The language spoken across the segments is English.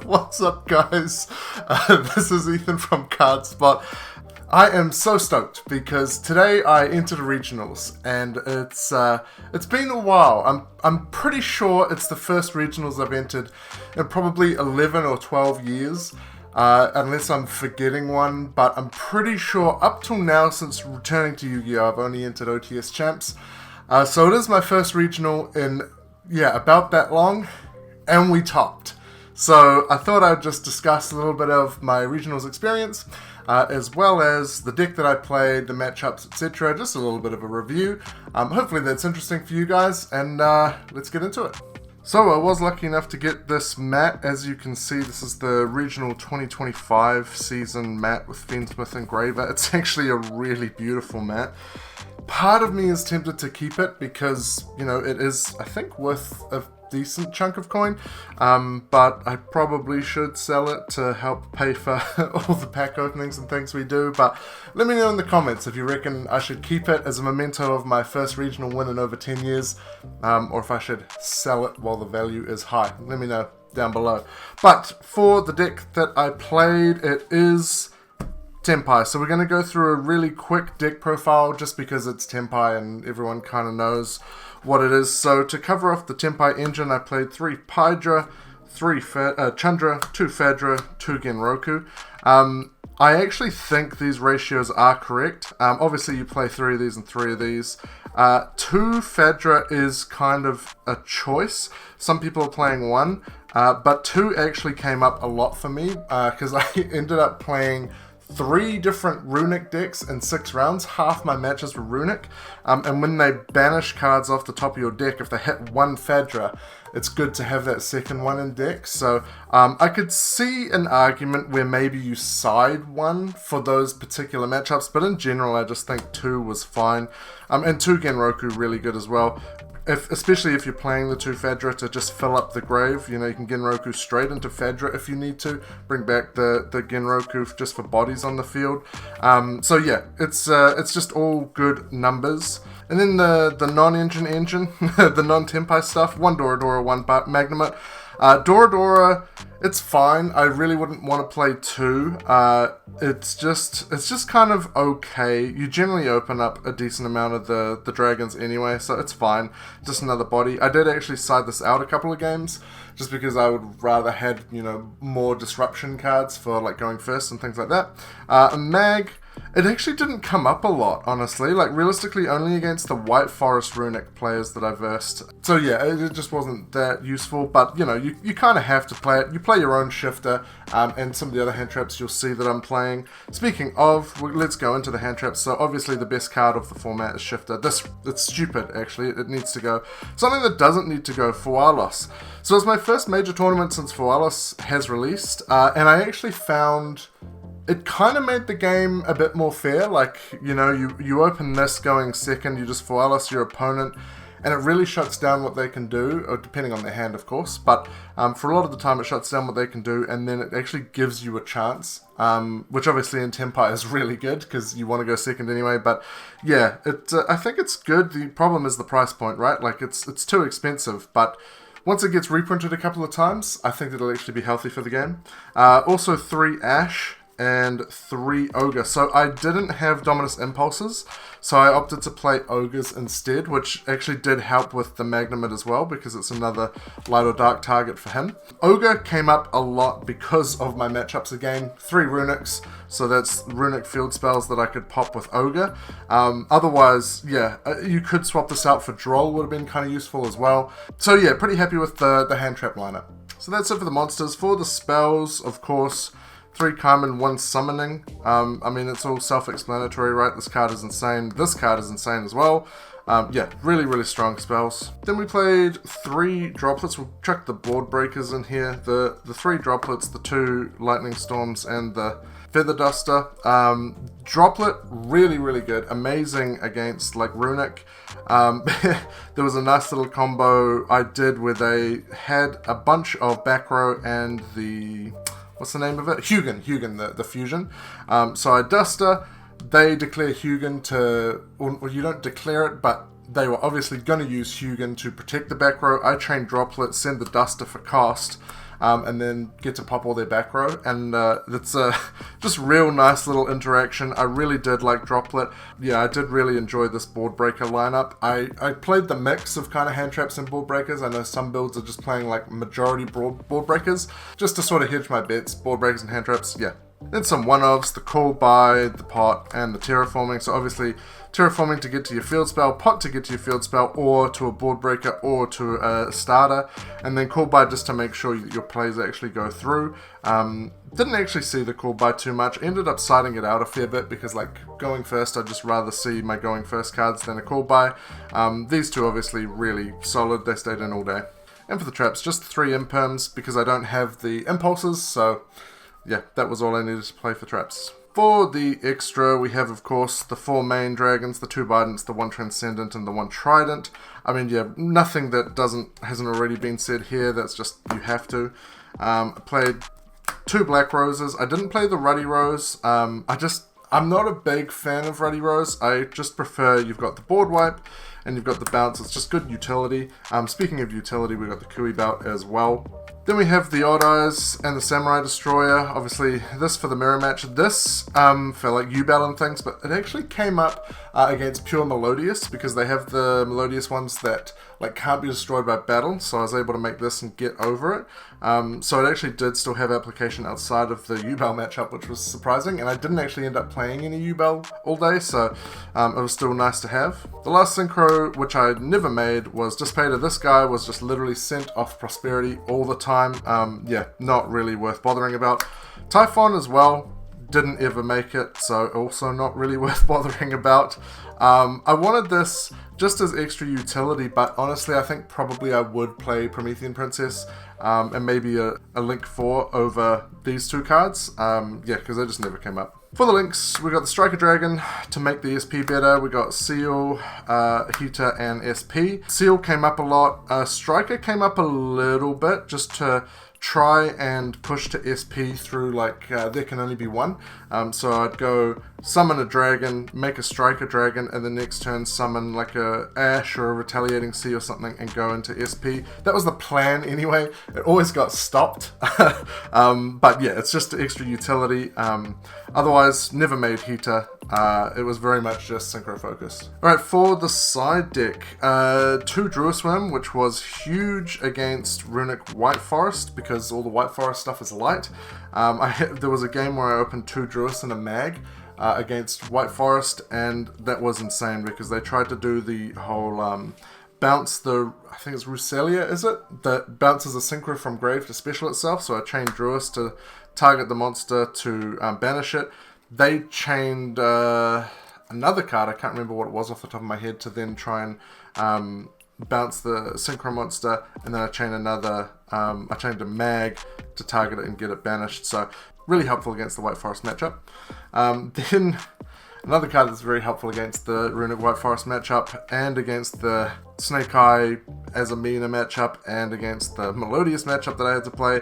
What's up, guys? This is Ethan from CardSpot. I am so stoked because today I entered regionals, and it's been a while. I'm pretty sure it's the first regionals I've entered in probably 11 or 12 years, unless I'm forgetting one. But I'm pretty sure up till now, since returning to Yu-Gi-Oh, I've only entered OTS champs. So it is my first regional in about that long, and we topped. So I thought I'd just discuss a little bit of my regionals experience, as well as the deck that I played, the matchups, etc. Just a little bit of a review. Hopefully that's interesting for you guys, and let's get into it. So I was lucky enough to get this mat. As you can see, this is the Regional 2025 season mat with Fiendsmith Engraver. It's actually a really beautiful mat. Part of me is tempted to keep it because, you know, it is, I think, worth a decent chunk of coin, but I probably should sell it to help pay for all the pack openings and things we do. But let me know in the comments if you reckon I should keep it as a memento of my first regional win in over 10 years, or if I should sell it while the value is high. Let me know down below. But for the deck that I played, it is Tenpai. So we're going to go through a really quick deck profile just because it's Tenpai and everyone kind of knows what it is. So to cover off the Tenpai engine, I played 3 Pydra, 3 Chandra, 2 Fadra, 2 Genroku. I actually think these ratios are correct. Obviously you play 3 of these and 3 of these. 2 Fadra is kind of a choice. Some people are playing 1, but 2 actually came up a lot for me because I ended up playing 3 different runic decks in 6 rounds. Half my matches were runic, and when they banish cards off the top of your deck, if they hit 1 Fadra, it's good to have that second one in deck. So I could see an argument where maybe you side 1 for those particular matchups, but in general I just think 2 was fine, and 2 Genroku really good as well. Especially if you're playing the 2 Fadra to just fill up the grave, you know, you can Genroku straight into Fadra if you need to, bring back the Genroku just for bodies on the field. So yeah, it's just all good numbers. And then the non-engine, the non-Tenpai stuff, 1 Doradora, 1 Magnemite. Doradora, it's fine. I really wouldn't want to play 2. It's just kind of okay. You generally open up a decent amount of the dragons anyway, so it's fine. Just another body. I did actually side this out a couple of games, just because I would rather had, you know, more disruption cards for like going first and things like that. A Mag, it actually didn't come up a lot, honestly. Like, realistically, only against the White Forest Runic players that I versed. So yeah, it just wasn't that useful, but, you know, you kind of have to play it. You play your own shifter, and some of the other hand traps you'll see that I'm playing. Speaking of, let's go into the hand traps. So obviously the best card of the format is shifter. It's stupid, actually. It needs to go. Something that doesn't need to go, Fualos. So it's my first major tournament since Fualos has released, and I actually found it kind of made the game a bit more fair. Like, you know, you open this going second, you just Fualos your opponent, and it really shuts down what they can do, or depending on their hand, of course. But for a lot of the time, it shuts down what they can do, and then it actually gives you a chance, which obviously in Tenpai is really good, because you want to go second anyway. But yeah, I think it's good. The problem is the price point, right? Like, it's too expensive, but once it gets reprinted a couple of times, I think it'll actually be healthy for the game. Also 3 Ash and 3 Ogre. So I didn't have Dominus Impulses, so I opted to play Ogres instead, which actually did help with the Magnemite as well, because it's another light or dark target for him. Ogre came up a lot because of my matchups again. 3 Runics, so that's runic field spells that I could pop with Ogre. Otherwise, yeah, you could swap this out for Droll, would have been kind of useful as well. So yeah, pretty happy with the hand trap lineup. So that's it for the monsters. For the spells, of course, 3 Carmen, 1 Summoning. I mean, it's all self-explanatory, right? This card is insane. This card is insane as well. Yeah, really, really strong spells. Then we played 3 Droplets. We'll chuck the Board Breakers in here. The 3 Droplets, the 2 Lightning Storms, and the Feather Duster. Droplet, really, really good. Amazing against, like, Runic. There was a nice little combo I did where they had a bunch of back row and the... what's the name of it? Hugin, the fusion. So I Duster, they declare Hugin to, well, you don't declare it, but they were obviously going to use Hugin to protect the back row. I chain Droplet, send the Duster for cost, and then get to pop all their back row. And it's a just real nice little interaction. I really did like Droplet. Yeah, I did really enjoy this board breaker lineup. I played the mix of kind of hand traps and board breakers. I know some builds are just playing like majority board breakers, just to sort of hedge my bets. Board breakers and hand traps, yeah. Then some one-offs, the Call By, the Pot, and the Terraforming. So obviously, Terraforming to get to your field spell, Pot to get to your field spell, or to a board breaker, or to a starter. And then Call By just to make sure that your plays actually go through. Didn't actually see the Call By too much. Ended up siding it out a fair bit because, like, going first, I'd just rather see my going first cards than a Call By. These two obviously really solid. They stayed in all day. And for the traps, just 3 imperms because I don't have the impulses, so yeah, that was all I needed to play for traps. For the extra, we have, of course, the 4 main dragons, the 2 Bidents, the 1 Transcendent, and the 1 Trident. I mean, yeah, nothing that hasn't already been said here. That's just, you have to. I played 2 Black Roses. I didn't play the Ruddy Rose. I'm not a big fan of Ruddy Rose. I just prefer, you've got the board wipe, and you've got the bounce. It's just good utility. Speaking of utility, we've got the Kui Belt as well. Then we have the Odd Eyes and the Samurai Destroyer. Obviously, this for the mirror match. This for like U-Battle and things, but it actually came up against Pure Melodious because they have the Melodious ones that like can't be destroyed by battle. So I was able to make this and get over it. So it actually did still have application outside of the U-Battle matchup, which was surprising. And I didn't actually end up playing any U-Battle all day, so it was still nice to have. The last synchro, which I never made, was Dissipator. This guy was just literally sent off Prosperity all the time. Yeah, not really worth bothering about. Typhon as well, didn't ever make it, so also not really worth bothering about. I wanted this just as extra utility, but honestly I think probably I would play Promethean Princess and maybe a Link 4 over these 2 cards. Yeah, because they just never came up. For the links, we got the Striker Dragon to make the SP better. We got Seal, Heater, and SP. Seal came up a lot. Striker came up a little bit just to try and push to SP through, like, there can only be 1. So I'd go summon a dragon, make a Striker Dragon, and the next turn summon like a Ash or a Retaliating Sea or something and go into SP. That was the plan anyway. It always got stopped. But yeah, it's just extra utility. Otherwise, never made Heater. It was very much just Synchro Focus. Alright, for the side deck, 2 Druiswim, which was huge against Runic White Forest because all the White Forest stuff is light. There was a game where I opened 2 Druis and a Mag against White Forest, and that was insane because they tried to do the whole bounce the, I think it's Ruselia, is it? That bounces a Synchro from grave to special itself, so I chained Druis to target the monster to banish it. They chained another card, I can't remember what it was off the top of my head, to then try and bounce the Synchro monster, and then I chained another, I chained a Mag to target it and get it banished, so really helpful against the White Forest matchup. Then another card that's very helpful against the Runic White Forest matchup, and against the Snake Eye as a Mina matchup, and against the Melodious matchup that I had to play.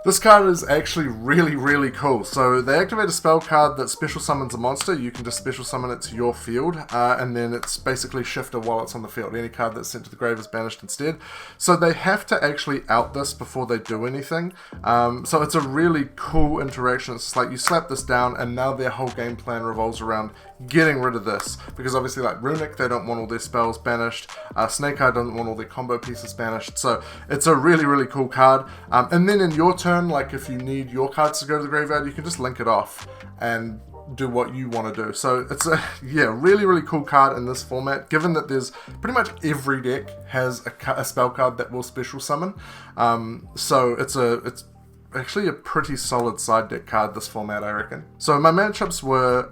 This card is actually really, really cool. So they activate a spell card that special summons a monster. You can just special summon it to your field, and then it's basically shifter while it's on the field. Any card that's sent to the grave is banished instead. So they have to actually out this before they do anything. So it's a really cool interaction. It's just like you slap this down, and now their whole game plan revolves around getting rid of this. Because obviously, like Runic, they don't want all their spells banished. Snake Eye doesn't want all their combo pieces banished. So it's a really, really cool card. And then in your turn, like if you need your cards to go to the graveyard, you can just link it off and do what you want to do. So it's a, yeah, really, really cool card in this format, given that there's pretty much every deck has a spell card that will special summon. So it's actually a pretty solid side deck card, this format, I reckon. So my matchups were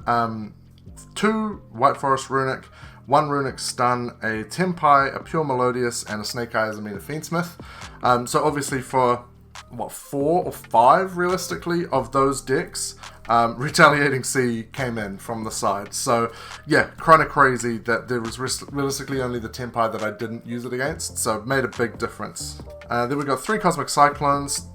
2 White Forest Runic, 1 Runic Stun, a Tenpai, a Pure Melodious, and a Snake Eye as a Mina Fiendsmith. So obviously for what, 4 or 5 realistically of those decks, Retaliating Sea came in from the side. So yeah, kind of crazy that there was realistically only the Tenpai that I didn't use it against, so it made a big difference. Then we got 3 Cosmic Cyclones.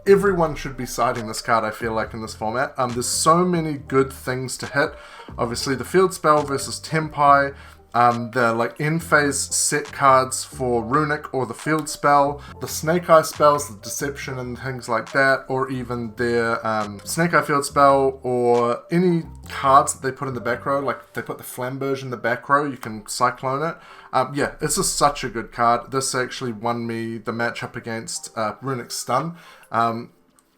Everyone should be siding this card, I feel like, in this format. There's so many good things to hit. Obviously the field spell versus Tenpai, the like end-phase set cards for Runic or the field spell, the Snake Eye spells, the Deception and things like that, or even their Snake Eye field spell, or any cards that they put in the back row, like they put the Flamberge in the back row, you can Cyclone it. Yeah, it's just such a good card. This actually won me the matchup against Runic Stun.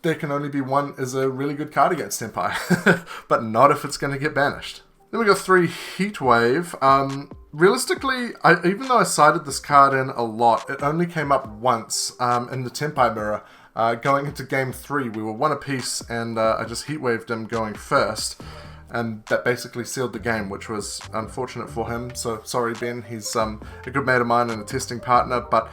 There Can Only Be One is a really good card against Tenpai, but not if it's going to get banished. Then we got 3 Heatwave. Realistically, even though I sided this card in a lot, it only came up once in the Tenpai mirror. Going into game 3, we were 1 apiece, and I just Heatwaved him going first. And that basically sealed the game, which was unfortunate for him. So sorry, Ben. He's a good mate of mine and a testing partner, but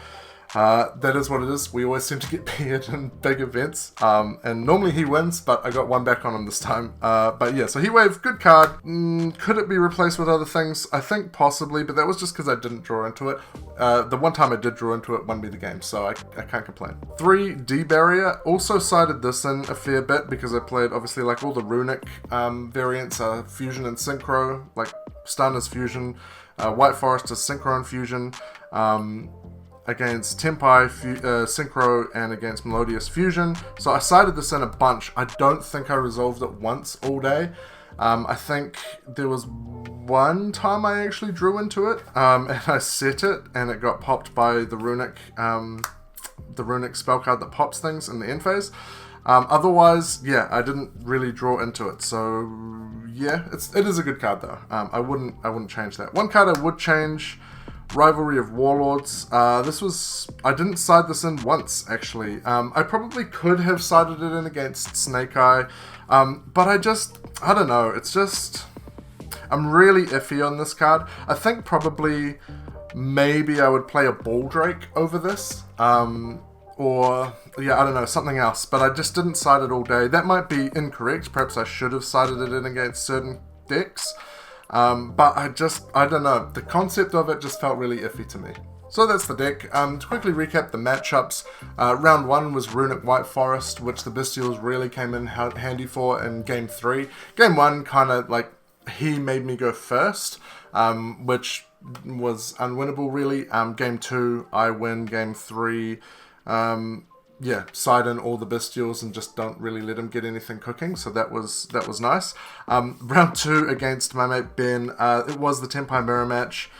that is what it is. We always seem to get paired in big events, and normally he wins, but I got one back on him this time. But yeah, so Heatwave, good card. Could it be replaced with other things? I think possibly, but that was just because I didn't draw into it. The one time I did draw into it won me the game, so I can't complain. 3 D-Barrier, also sided this in a fair bit because I played obviously like all the Runic variants, Fusion and Synchro, like Stun is Fusion, White Forest is Synchro and Fusion, against Tenpai, Synchro, and against Melodious Fusion. So I sided this in a bunch. I don't think I resolved it once all day. I think there was one time I actually drew into it, and I set it, and it got popped by the Runic spell card that pops things in the end phase. Otherwise, yeah, I didn't really draw into it. So yeah, it is a good card though. I wouldn't change that. One card I would change. Rivalry of Warlords. I didn't side this in once, actually. I probably could have sided it in against Snake Eye, but I don't know, it's just, I'm really iffy on this card. I think probably, maybe I would play a Baldrake over this, or, yeah, I don't know, something else, but I just didn't side it all day. That might be incorrect, perhaps I should have sided it in against certain decks. But I don't know, the concept of it just felt really iffy to me. So that's the deck. To quickly recap the matchups, round 1 was Runic White Forest, which the Bestials really came in handy for in game 3. Game 1 kind of like, he made me go first, which was unwinnable really. Game 2, I win. Game 3, yeah, side in all the Bestials and just don't really let him get anything cooking, so that was nice. Round 2 against my mate Ben, it was the Tenpai mirror match.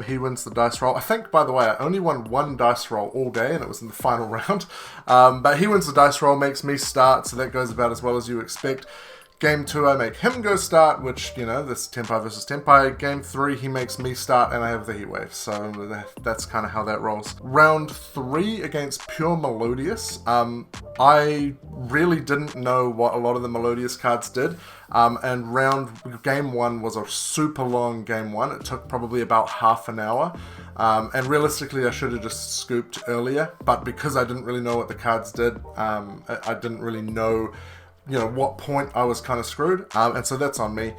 He wins the dice roll. I think, by the way, I only won 1 dice roll all day, and it was in the final round. But he wins the dice roll, makes me start, so that goes about as well as you expect. Game 2, I make him go start, which, you know, this Tenpai versus Tenpai. Game 3, he makes me start, and I have the Heatwave. So that's kind of how that rolls. Round 3 against Pure Melodious. I really didn't know what a lot of the Melodious cards did. And game 1 was a super long game 1. It took probably about half an hour. And realistically, I should have just scooped earlier. But because I didn't really know what the cards did, I didn't really know, you know, what point I was kind of screwed, and so that's on me.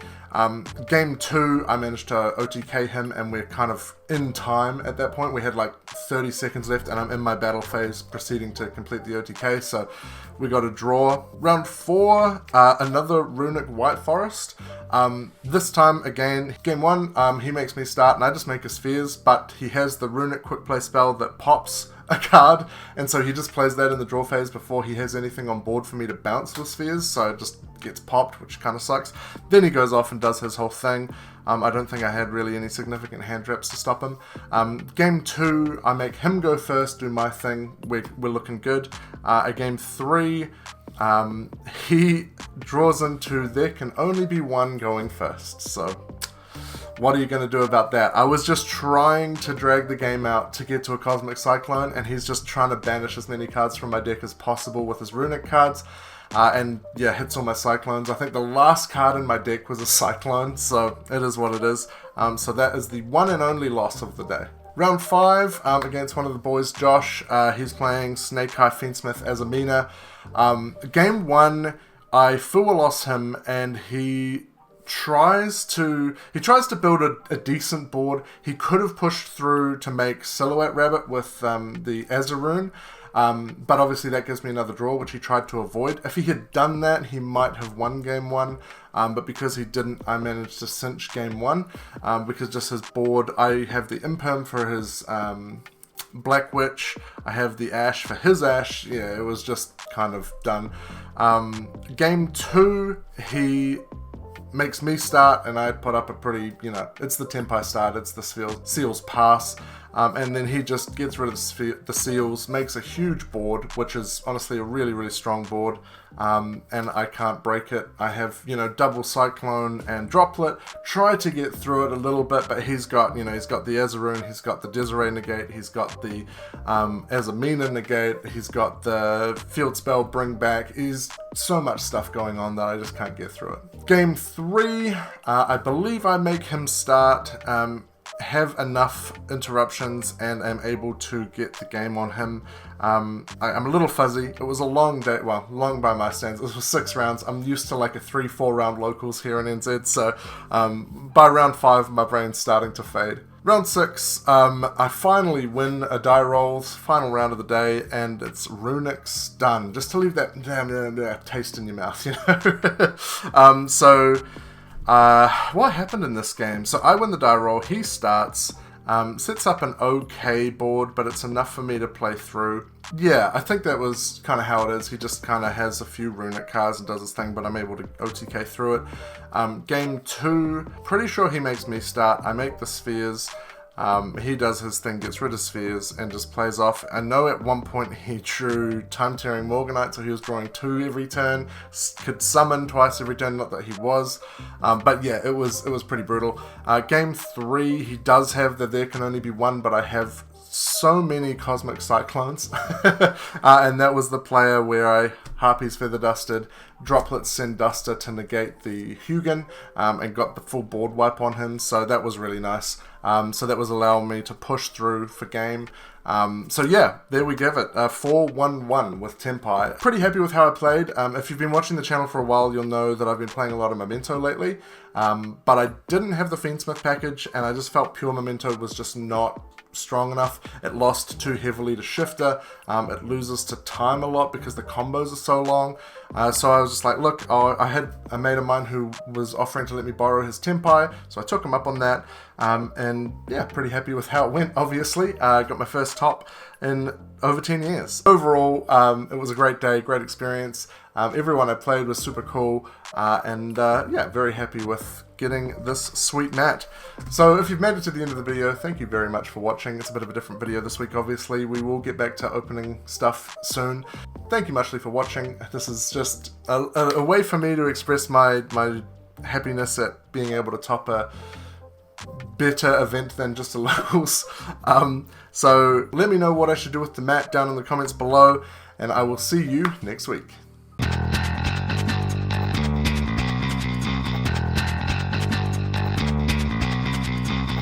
Game 2, I managed to OTK him, and we're kind of in time at that point. We had like 30 seconds left, and I'm in my battle phase, proceeding to complete the OTK, so we got a draw. Round 4, another Runic White Forest. This time, again, game 1, he makes me start, and I just make his spheres, but he has the Runic Quick Play spell that pops a card, and so he just plays that in the draw phase before he has anything on board for me to bounce with spheres, so it just gets popped, which kind of sucks. Then he goes off and does his whole thing. I don't think I had really any significant hand traps to stop him. Game 2, I make him go first, do my thing, we're looking good. Game 3, he draws into There Can Only Be One going first, so what are you going to do about that? I was just trying to drag the game out to get to a Cosmic Cyclone, and he's just trying to banish as many cards from my deck as possible with his Runic cards. And yeah, hits all my Cyclones. I think the last card in my deck was a Cyclone, so it is what it is. So that is the one and only loss of the day. Round 5, against one of the boys, Josh. He's playing Snake Eye Feensmith as Amina. Game 1, I full loss him, and he tries to build a decent board. He could have pushed through to make Silhouette Rabbit with the Azaroon, but obviously that gives me another draw, which he tried to avoid. If he had done that, he might have won game 1, but because he didn't, I managed to cinch game 1, because just his board, I have the Imperm for his Black Witch, I have the Ash for his Ash. Yeah, it was just kind of done. Game 2, he makes me start, and I put up a pretty, it's the Tenpai start, it's the Seals pass, and then he just gets rid of the Seals, makes a huge board, which is honestly a really, really strong board, and I can't break it. I have, double Cyclone and Droplet, try to get through it a little bit, but he's got, he's got the Azaroon, he's got the Desiree negate, he's got the Azamina negate, he's got the field spell bring back. He's so much stuff going on that I just can't get through it. Game 3, I believe I make him start, have enough interruptions, and am able to get the game on him. I'm a little fuzzy. It was a long day, well, long by my standards. It was 6 rounds. I'm used to like a 3-4 round locals here in NZ, so by round 5 my brain's starting to fade. Round 6, I finally win a die rolls, final round of the day, and it's Runics done. Just to leave that damn taste in your mouth, what happened in this game? So I win the die roll, he starts, sets up an okay board, but it's enough for me to play through. Yeah, I think that was kind of how it is. He just kind of has a few runic cards and does his thing, but I'm able to OTK through it. Game 2, pretty sure he makes me start. I make the spheres. He does his thing, gets rid of spheres, and just plays off. I know at one point he drew Time Tearing Morganite, so he was drawing 2 every turn, could summon twice every turn, not that he was. But yeah, it was pretty brutal. Game 3, he does have the There Can Only Be One, but I have so many Cosmic Cyclones. And that was the player where I Harpies Feather Dusted, Droplet Send Duster to negate the Hugin, and got the full board wipe on him, so that was really nice. So that was allowing me to push through for game. So yeah, there we give it. 4-1-1 with Tenpai. Pretty happy with how I played. If you've been watching the channel for a while, you'll know that I've been playing a lot of Memento lately. But I didn't have the Fiendsmith package, and I just felt pure Memento was just not strong enough. It lost too heavily to Shifter. It loses to time a lot because the combos are so long. So I was just like, look, I had a mate of mine who was offering to let me borrow his Tenpai, so I took him up on that. And yeah, pretty happy with how it went, obviously. Got my first top in over 10 years. Overall, it was a great day, great experience. Everyone I played was super cool, and yeah, very happy with getting this sweet mat. So if you've made it to the end of the video, thank you very much for watching. It's a bit of a different video this week, obviously. We will get back to opening stuff soon. Thank you muchly for watching. This is just a way for me to express my happiness at being able to top a better event than just a locals. So let me know what I should do with the mat down in the comments below, and I will see you next week.